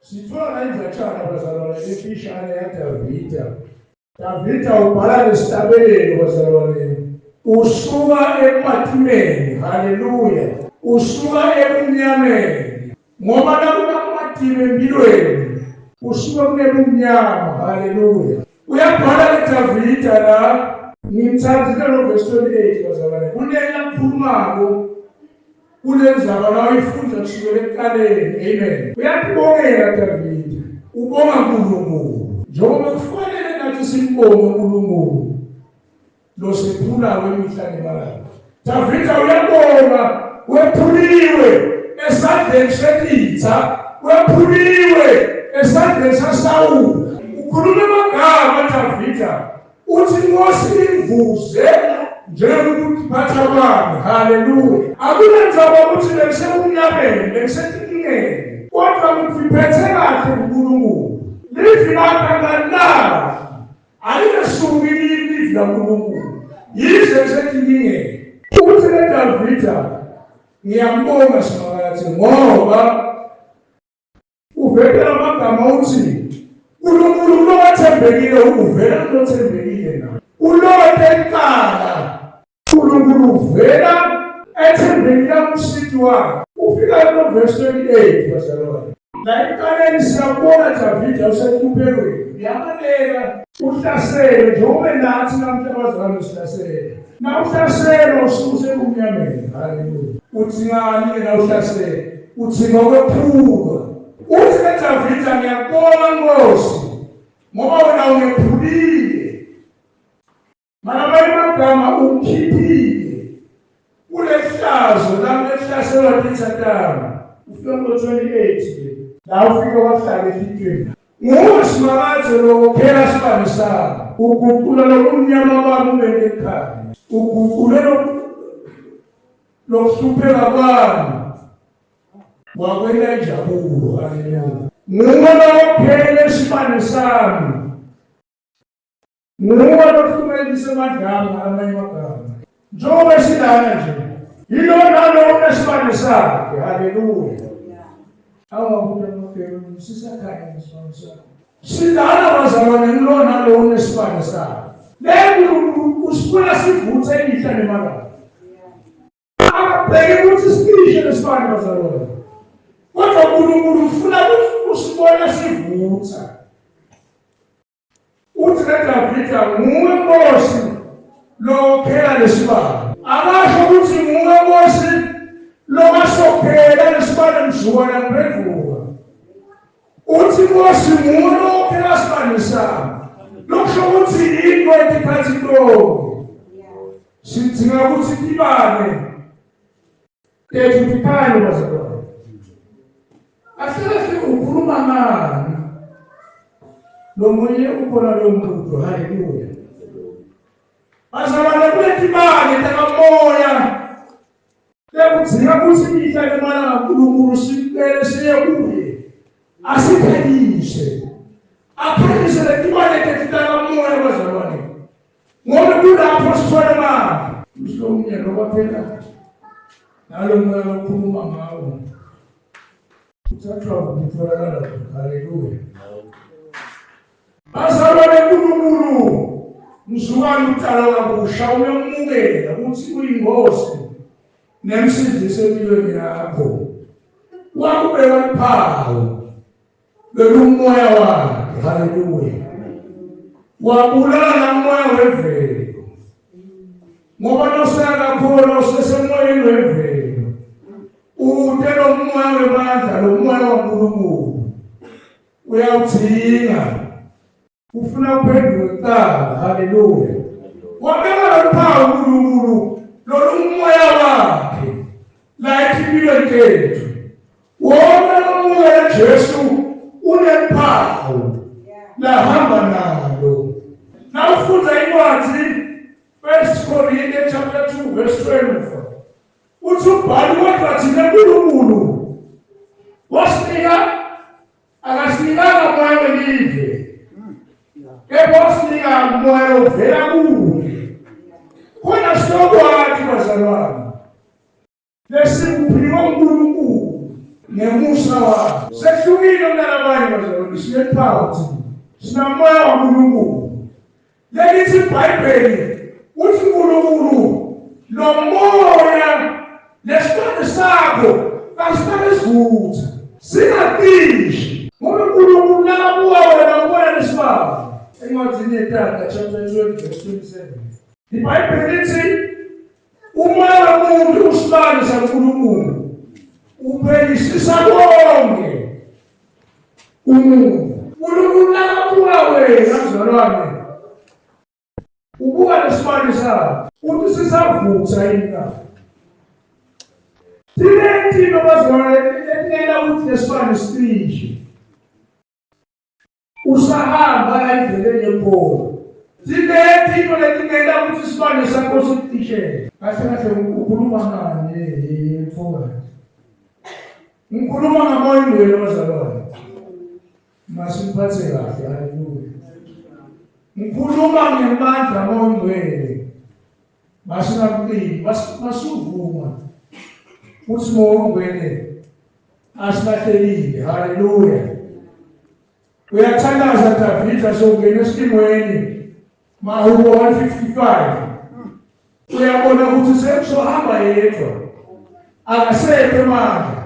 Sithola inzathana bazalwane efishane yaDavida. Davida ubhala nesitabelelo bazalwane. Usuka emathimeni, haleluya. Usuka ebumnyameni. Ngoba nakunamathibe empilweni, usuka kunebumnyama, haleluya. Uyabhala leDavida la, ngimthathile lo verse 28 bazalwane. Kunena kukhulumako kulenzaba la uyifunda kusukela ekuqaleni, amen. Uyakubongela Davida, ubonga uNkulunkulu. Njengoba kufanele nathi simbonge uNkulunkulu lo sephula kwemihla nemalanga. Davida uyabonga, wephuliwe esandleni setitha, wephuliwe esandleni saSawuli. Ukhuluma amagama Davida uthi Nkosi imvuze njengokuthi phatha kwami, haleluya. Akunenzaba ukuthi bengisebunyameni, bengisenkingeni, kodwa ngiphethe kahle uNkulunkulu. Livi lapha ngalazi, alingasuki livi laNkulunkulu, yize ngisenkingeni. Uthi leDavida ngiyambonga simakathi ngoba uvela amagama uthi uNkulunkulu lo wathembekile, uvela lothembekile na. Ulothe enkala, uNkulunkulu uvela ethembekile kumsithi wakhe. Ufika lo verse 28 bazalwane. La ekaleni siyabona Davida usehluphelweni. Ngiyabaleka uhlasele njengoba nathi namhla bazalwane sihlasele. Na uhlasele ususe kumnyameni, haleluya. Uthi ngani na uhlasele? Uthi ngokwephulwa. Uthi leDavida ngiyabonga Nkosi ngoba wena ungephulile. Malamanye amagama ukhiphile kulehlazo lami ehlaselwa lithathana. Ufika ngo-28 la ufika wahlala ehlitweni. Nguwe simakathi lokukhela sibani sami. Uguqula lobumnyama bami ube ekhaya. Uguqule lokuhlupheka kwami wakwela injabulo, haleluya. Nguwe lokukhela sibani sami. Nguwe lokuhlumelisa amagama amanye amagama. Njengoba silana nje, yilo nalo unesibani sakhe, haleluya. Awukuthi ngokho sisakhanya nesibani sakhe. Silana bazalwane lo nalo unesibani sakhe. Leyo usifuna sivuthe imihla nemalanga. Akabheke ukuthi sicishe lesibani bazalwane. Kodwa uNkulunkulu ufuna usibona sivutha. Uthi leDavida nguwe Nkosi lokhela lesibani. Akasho ukuthi nguwe Nkosi lomasokhela lesibani mzukwana ngiphenduka. Uthi Nkosi nguwe lokhela sibani sami. Lokusho ukuthi into ephathi konke. Sidinga ukuthi kibane kethu tiphane bazalwane. Ahlale ukhuluma ngani? Lo moya ubona lo muntu, haleluya. Bazalwane kuletibane takamoya. Lekudzinga ukuthi imihla nemalanga uNkulunkulu sicele siye kuye. Asiphelise. Aphelise letibane takamoya bazalwane. Ngoba kulapho sithola imali. Mhlawumbe ngoba phela nalo moya okhuluma ngawo. Uthathwa ukutholakala, haleluya. Bazalwane uNkulunkulu mzukwane uqala kabusha uyamukela ukuthi uyingosi nemsindisi empilweni yakho. Wakubeka iphawu lomoya wakhe, haleluya. Wabulala moya wevelo. Ngoba nosakakholwa usesemoyeni wevelo. Utelo umoya wemandla, lo moya kaNkulunkulu uyawudinga. Ufuna uphenduke kuqala, haleluya. Wabeka lophawu uNkulunkulu lo moya wakhe la empilweni yethu. Wona umoya kaJesu unephawu lahamba nalo. Na ufunda incwadi 1 Corinthians chapter 2 verse 12. Uthi ubhali kodwa thina uNkulunkulu wasinika akasinikanga moya welive. Kepha wasinika moya ovela kuye. Khona sokwathi bazalwane. Lesikuphilwa uNkulunkulu ngemusa wakhe. Sehlukile kunalabanye bazalwane, sinephawu thina. Sinamoya waNkulunkulu. Lelithi iBhayibheli uthi uNkulunkulu lo moya lesibane sakho kasibane sivutha. Singatishi. Ngoba uNkulunkulu nakabuka wena ubona lesibane. Encwadini yeThata chapter 12 verse 27. iBhayibheli lithi umoya womuntu usibane saNkulunkulu uphelisisa konke umuntu. uNkulunkulu nakabuka wena mzalwane ubuka lesibane sakho uthi sisavutha yini na? Thina bazalwane etingena ukuthi lesibane sicishe usahamba la endleleni enkolo. Thina letingena ukuthi isibane sakho sicishe. Kahle ukhuluma ngani mfowethu? Ngikhuluma ngamoya ingcwele bazalwane. Masiphathe kahle, haleluya. Ngikhuluma ngemandla amoya ingcwele. Masingamcini, masuvuma. Uthi moya ingcwele asilahlelile, haleluya. Uyathandaza Davida songena esimweni Mahubo 155. Uyabona ukuthi sekuzohamba yedwa. Akasekho emandla.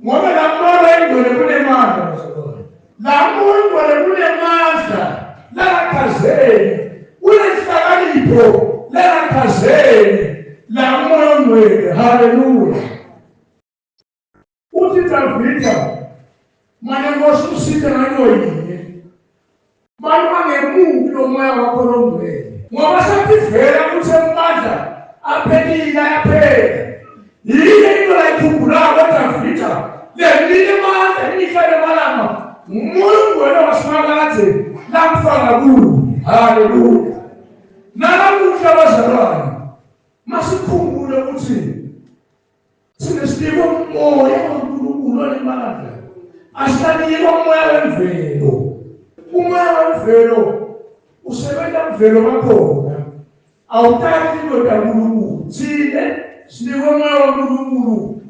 Ngoba la moya ingcwele kunemandla bazalwane. La moya ingcwele kunemandla. Lakakhazeni. Kunehlakanipho. Lakakhazeni. La moya ingcwele. Haleluya. Uthi Davida manje ngosusithe ngaloyini. Manje angemuki lo moya wakho longcwele. Ngoba sakuvela ukuthi emandla aphelile ayaphela. Yile into la ikhumbulayo kaDavida. Lelile manje imihlalo emalanga. Umuntu wena wasimakaze lamfaka kulo. Haleluya. Nalamuhla bazalwane. Masikhumbule ukuthi sinesipho umoya kaNkulunkulu onemandla. Asilanikwa umoya wemvelo. Umoya wemvelo usebenza mvelo bakhona. Awuthathi into kaNkulunkulu. Thine sinikwa umoya waNkulunkulu.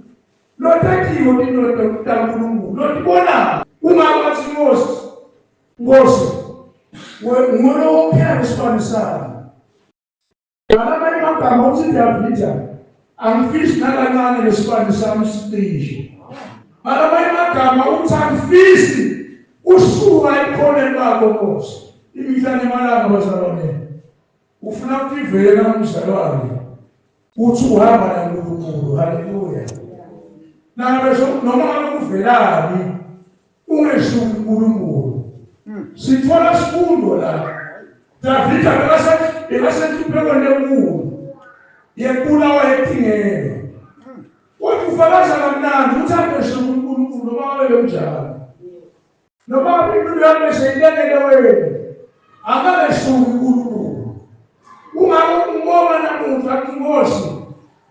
Lothathiwe into kaNkulunkulu. Lotibona ungabathi Nkosi ngulo ophela isibane sami. Ngamanye amagama uthi Davida angifisi nakancane lesibane sami sicishe. Ngamanye amagama uthi angifisi usuka ekhoneni lakho Nkosi. Imihla nemalanga bazalwane. Ufuna ukuthi ivele namzalwane. Uthi uhamba naNkulunkulu. Haleluya. Nabe noma ukuvelani ungesuki uNkulunkulu. Sithola sifundo la. Davida bekasethuphekweni enkulu. Yekulawa ekhingelo. Wathi ufakaza kamnandi uthi angesuki uNkulunkulu noma abe njalo. Noma impilo yakhe seyilekele wena. Angabesuki uNkulunkulu. Ungabona namuhla Nkosi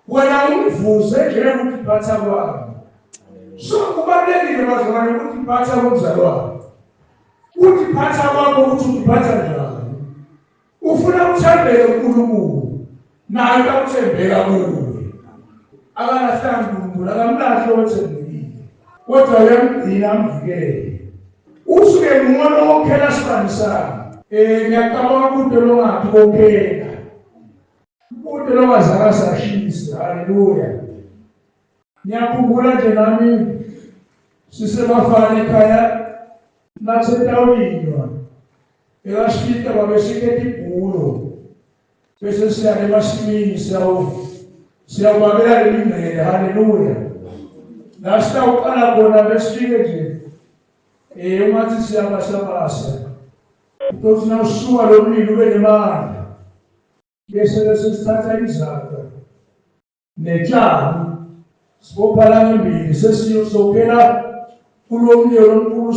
wena ungivuze njengokuthi phatha kwami. So kubalekile bazalwane ukuthi phatha komzalwane. Uthi phatha kwakho ukuthi uphatha njani. Ufuna uthembele uNkulunkulu. Naye akuthembela kuwe. Akalahlanga uNkulunkulu, akamlahle othembekile. Kodwa uyamgcina amvikele. Usuke ngumono okhela isibani sami. Ngiyacabanga ukuthi longathi kophela. Ukuthi longazaka sashisa. Haleluya. Ngiyakhumbula nje nami sisebafana ekhaya nasetawini. Ekashita babesikhetha ibhulo. Bese siya emasimini siyawubabela lelingcele. Haleluya. La sitawuqala khona besifike nje. Ungathi siyabasabasa. Ukuthi nawusuka lo mlilo ube nemandla. Bese sesithatha izandla netshani sibophala ngembili sesiyosokhela kulo mlilo omkhulu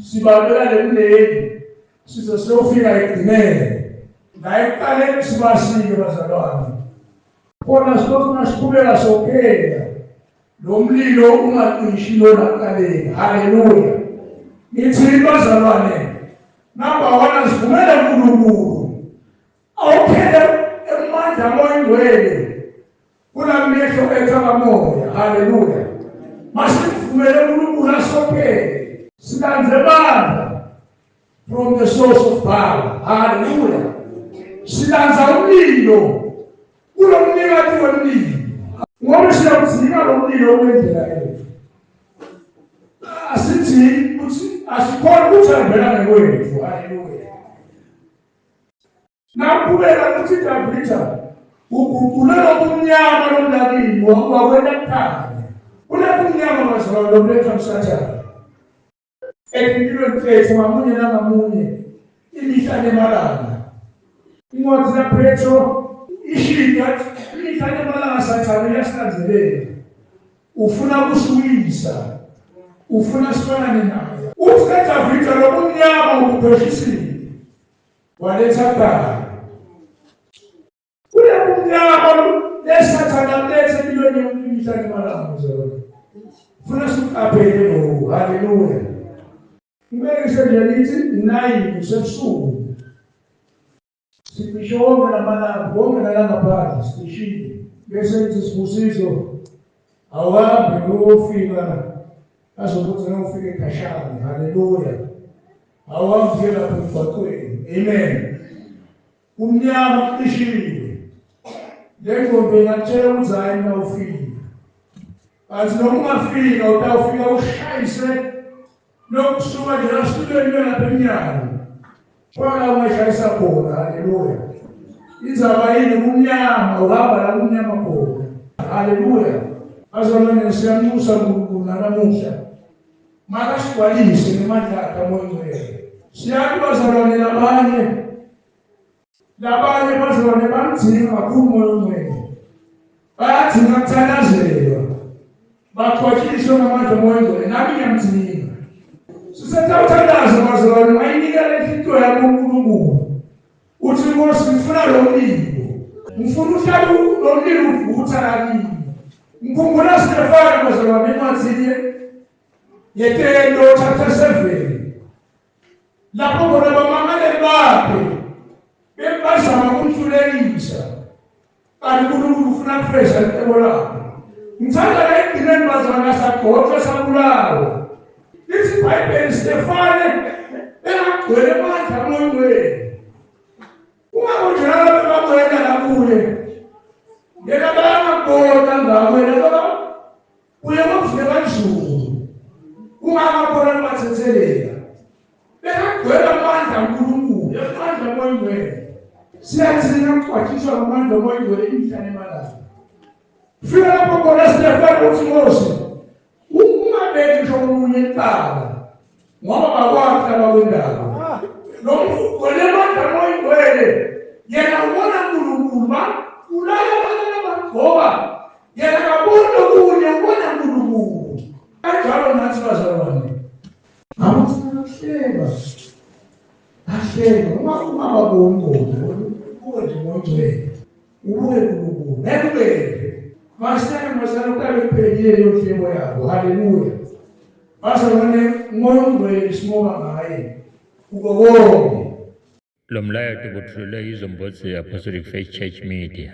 sibabela lemleni size siyofika egcinele. La ekuqaleni sibasike bazalwane. Khona sifuna siqhubeka sokhela lo mlilo ungacishi lona ekuqaleni. Haleluya. Ngithi bazalwane. Number 1 sivumele uNkulunkulu. Awukhele emandla amoya ingcwele. Kulamehlo ethu akamoya. Haleluya. Masifu sivumele uNkulunkulu asophele silandze bandla from the source of power. Hallelujah. Silandza umlilo kulo mnikati wemlilo ngoba siyawudzika lo mlilo okwendlela yethu. Asithi ukuthi asikhona ukuthi avela ngewethu. Hallelujah. Nakuqhubeka ukuthi Davida uguqulela kumnyama lomlakini wakwenda kuqala. Kunekumnyama bazalwa lomletha msathana. Empilweni tethu ngamunye nangamunye imihla nemalanga. Incwadi kaPetro ishinga imihla nemalanga sathane uyasilandelela. Ufuna kusuwisa. Ufuna sifanane naye. Uthi kaDavida lo kumnyama ukuphethisile. Waletha kuqala. Kule kumnyama lesathana lethe empilweni yomihla nemalanga bazalwa. Ufuna sikuqaphele lo. Hallelujah. Ngibekise nje lithi 9 kusebusuku. Sipishonga namalanga, bonke nalangaphandle sipishile. Bese lithi sibusizo awahambe uyofika azokuthi ufike ekhashana. Haleluya. Awahambe lapho emgwaqweni. Amen. Umnyama kupishile. Lengqondo ingakutshela ukuthi hayi mina ufika. Kanti noma ungafika utawufika ushayise lokusuka nje asitulweni lapha emnyango. Wala ungashayisa khona. Haleluya. Izaba yini kumnyama uhamba la kumnyama khona. Haleluya. Azalwane siyamusa uNkulunkulu namuhla. Makasikwalise ngemandla akhe amoyeni. Siyathi bazalwane labanye bazalwane bamdinga kakhulu moyeni. Bayadinga kuthakazelwa. Bakhwatshiswe ngamandla amoyeni. Nami ngiyamdinga. Sisathathaza bazalwane mayinikele into yakho uNkulunkulu. Uthi Nkosi ngifuna lo mlilo. Ngifuna uhlale lo mlilo uvutha lakini. Ngikhumbula Stefano bazalwane encwadini yeTendo chapter 7. Lapho bona bamangaleli bakhe bebazama ukumhlulekisa. Kanti uNkulunkulu ufuna kufeza icebo lakhe. Ngithanda la ekugcineni bazalwane sagotshwa sabulawa. Lithi iBhayibheli Stefane engagcwele amandla amoyeni. Ungakonjalo bebakwenda lakuye. Yena bayangabona ngakwena ngoba uye ngokuvule kanzulu. Ungakakhona bathethelela. Bekagcwele amandla uNkulunkulu, amandla amoyeni. Siyathina ukuxwathiswa ngamandla amoyeni imihla nemalanga. Fika lapho khona Stefane uthi Nkosi ungabeki ngisho omunye eqala ngoba bakwakhe abakwendayo. Lo muntu olemandla amoyeni yena ubona uNkulunkulu ulala abantwana bakhoba yena akaboni okunye ubona uNkulunkulu. Kanjalo nathi bazalwane amuhleba ungababoni kodwa ubuke nje moyeni ubuke uNkulunkulu nekubeke masithathe masana kabe kuphelile yohlebo yabo. Haleluya. Bazalwane moyeni simoba ngaye uko konke. Lo mlayo ubuthulela izombotsi Apostolic Faith Church Media.